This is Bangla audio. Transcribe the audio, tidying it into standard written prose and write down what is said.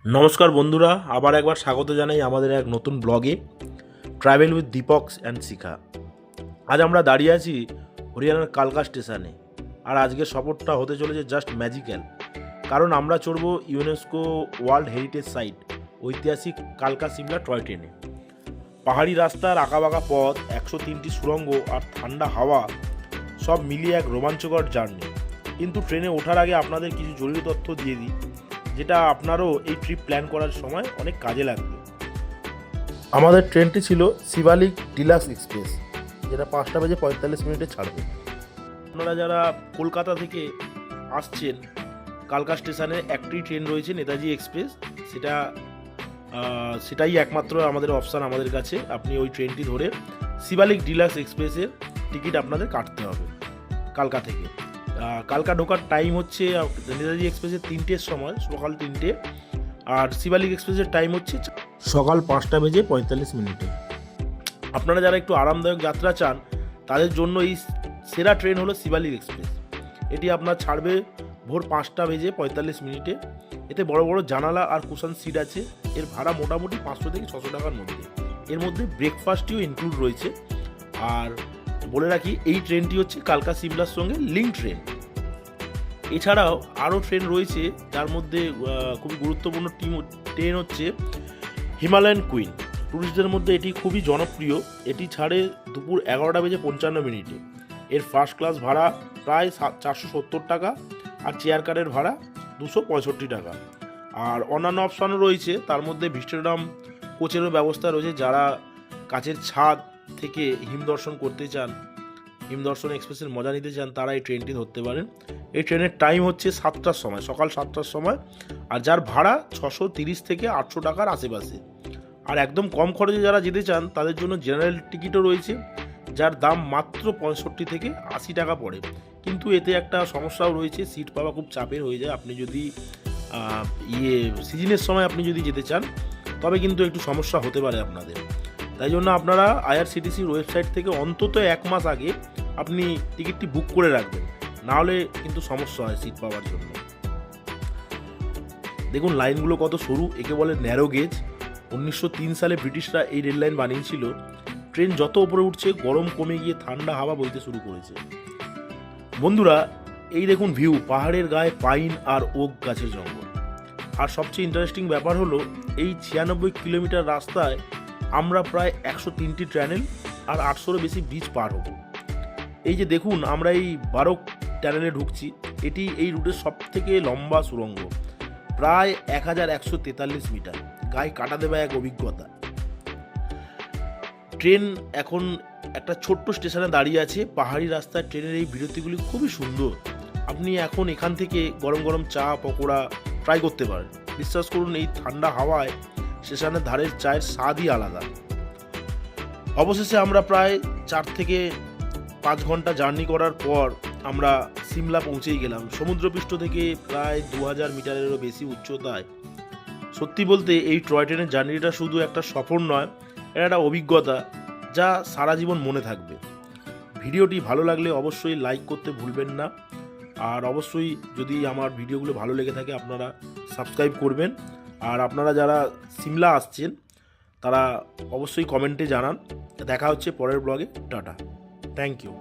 নমস্কার বন্ধুরা, আবার একবার স্বাগত জানাই আমাদের এক নতুন ব্লগে ট্রাভেল উইথ দীপক অ্যান্ড শিখা। আজ আমরা দাঁড়িয়ে আছি হরিয়ানার কালকা স্টেশনে। আর আজকের সফরটা হতে চলেছে জাস্ট ম্যাজিক্যাল, কারণ আমরা চড়ব ইউনেস্কো ওয়ার্ল্ড হেরিটেজ সাইট ঐতিহাসিক কালকা সিমলা টয় ট্রেনে। পাহাড়ি রাস্তার আঁকাবাঁকা পথ, 103টি সুড়ঙ্গ আর ঠান্ডা হাওয়া সব মিলিয়ে এক রোমাঞ্চকর জার্নি। কিন্তু ট্রেনে ওঠার আগে আপনাদের কিছু জরুরি তথ্য দিয়ে দিই, যেটা আপনারও এই ট্রিপ প্ল্যান করার সময় অনেক কাজে লাগবে। আমাদের ট্রেনটি ছিল শিবালিক ডিলাক্স এক্সপ্রেস, যেটা 5:45 ছাড়বে। আপনারা যারা কলকাতা থেকে আসছেন, কালকা স্টেশনে একটি ট্রেন রয়েছে নেতাজি এক্সপ্রেস, সেটাই একমাত্র আমাদের অপশান আমাদের কাছে। আপনি ওই ট্রেনটি ধরে শিবালিক ডিলাক্স এক্সপ্রেসের টিকিট আপনাদের কাটতে হবে কালকা থেকে। কালকা ঢোকার টাইম হচ্ছে নেতাজি এক্সপ্রেসের 3টের সময়, সকাল 3টে, আর শিবালিক এক্সপ্রেসের টাইম হচ্ছে সকাল 5:45। আপনারা যারা একটু আরামদায়ক যাত্রা চান, তাদের জন্য এই সেরা ট্রেন হলো শিবালিক এক্সপ্রেস। এটি আপনার ছাড়বে ভোর 5:45। এতে বড় বড় জানালা আর কুশন সিট আছে। এর ভাড়া মোটামুটি 500 থেকে 600 টাকার মধ্যে। এর মধ্যে ব্রেকফাস্টটিও ইনক্লুড রয়েছে। আর বলে রাখি, এই ট্রেনটি হচ্ছে কালকা সিমলার সঙ্গে লিঙ্ক ট্রেন। এছাড়াও আরও ট্রেন রয়েছে, যার মধ্যে খুবই গুরুত্বপূর্ণ ট্রেন হচ্ছে হিমালয়ান কুইন। ট্যুরিস্টদের মধ্যে এটি খুবই জনপ্রিয়। এটি ছাড়ে দুপুর 11:55। এর ফার্স্ট ক্লাস ভাড়া প্রায় 470 টাকা, আর চেয়ার কারের ভাড়া 265 টাকা। আর অন্যান্য অপশানও রয়েছে, তার মধ্যে ভিস্টেডাম কোচেরও ব্যবস্থা রয়েছে। যারা কাছের ছাদ থেকে হিম দর্শন করতে চান, হিম দর্শন এক্সপ্রেসের মজা নিতে চান, তারা এই ট্রেনটি ধরতে পারেন। এই ট্রেনের টাইম হচ্ছে 7টার সময়, সকাল 7টার সময়, আর যার ভাড়া 630 থেকে 800 টাকার আশেপাশে। আর একদম কম খরচে যারা যেতে চান, তাদের জন্য জেনারেল টিকিটও রয়েছে, যার দাম মাত্র 65 থেকে 80 টাকা পড়ে। কিন্তু এতে একটা সমস্যাও রয়েছে, সিট পাওয়া খুব চাপের হয়ে যায়। আপনি যদি সিজনের সময় আপনি যদি যেতে চান, তবে কিন্তু একটু সমস্যা হতে পারে আপনাদের। তাই জন্য আপনারা আইআরসিটিসির ওয়েবসাইট থেকে অন্তত 1 মাস আগে আপনি টিকিটটি বুক করে রাখবেন, নাহলে কিন্তু সমস্যা হয় সিট পাওয়ার জন্য। দেখুন লাইনগুলো কত সরু, একে বলে ন্যারো গেজ। 1903 সালে ব্রিটিশরা এই রেল লাইন বানিয়েছিল। ট্রেন যত উপরে উঠছে, গরম কমে গিয়ে ঠান্ডা হাওয়া বইতে শুরু করেছে। বন্ধুরা, এই দেখুন ভিউ, পাহাড়ের গায়ে পাইন আর ওক গাছের জঙ্গল। আর সবচেয়ে ইন্টারেস্টিং ব্যাপার হলো, এই 96 কিলোমিটার রাস্তায় আমরা প্রায় 103টি টানেল আর 800-এরও বেশি ব্রিজ পার হব। এই যে দেখুন, আমরা এই 12 টানেলে ঢুকছি। এটি এই রুটের সব থেকে লম্বা সুড়ঙ্গ, প্রায় 1143 মিটার। গায়ে কাটা দেওয়া এক অভিজ্ঞতা। ট্রেন এখন একটা ছোট্ট স্টেশনে দাঁড়িয়ে আছে। পাহাড়ি রাস্তায় ট্রেনের এই বিরতিগুলি খুবই সুন্দর। আপনি এখন এখান থেকে গরম গরম চা, পকোড়া ট্রাই করতে পারেন। বিশ্বাস করুন, এই ঠান্ডা হাওয়ায় স্টেশনের ধারের চায়ের স্বাদই আলাদা। অবশেষে আমরা প্রায় 4 থেকে 5 ঘন্টা জার্নি করার পর আমরা সিমলা পৌঁছেই গেলাম। সমুদ্রপৃষ্ঠ থেকে প্রায় 2000 মিটারেরও বেশি উচ্চতায়। সত্যি বলতে, এই টয় ট্রেনের জার্নিটা শুধু একটা সফর নয়, এটা একটা অভিজ্ঞতা যা সারা জীবন মনে থাকবে। ভিডিওটি ভালো লাগলে অবশ্যই লাইক করতে ভুলবেন না। আর অবশ্যই যদি আমার ভিডিওগুলো ভালো লেগে থাকে, আপনারা সাবস্ক্রাইব করবেন। আর আপনারা যারা সিমলা আসছেন, তারা অবশ্যই কমেন্টে জানান। দেখা হচ্ছে পরের ব্লগে। Tata, thank you.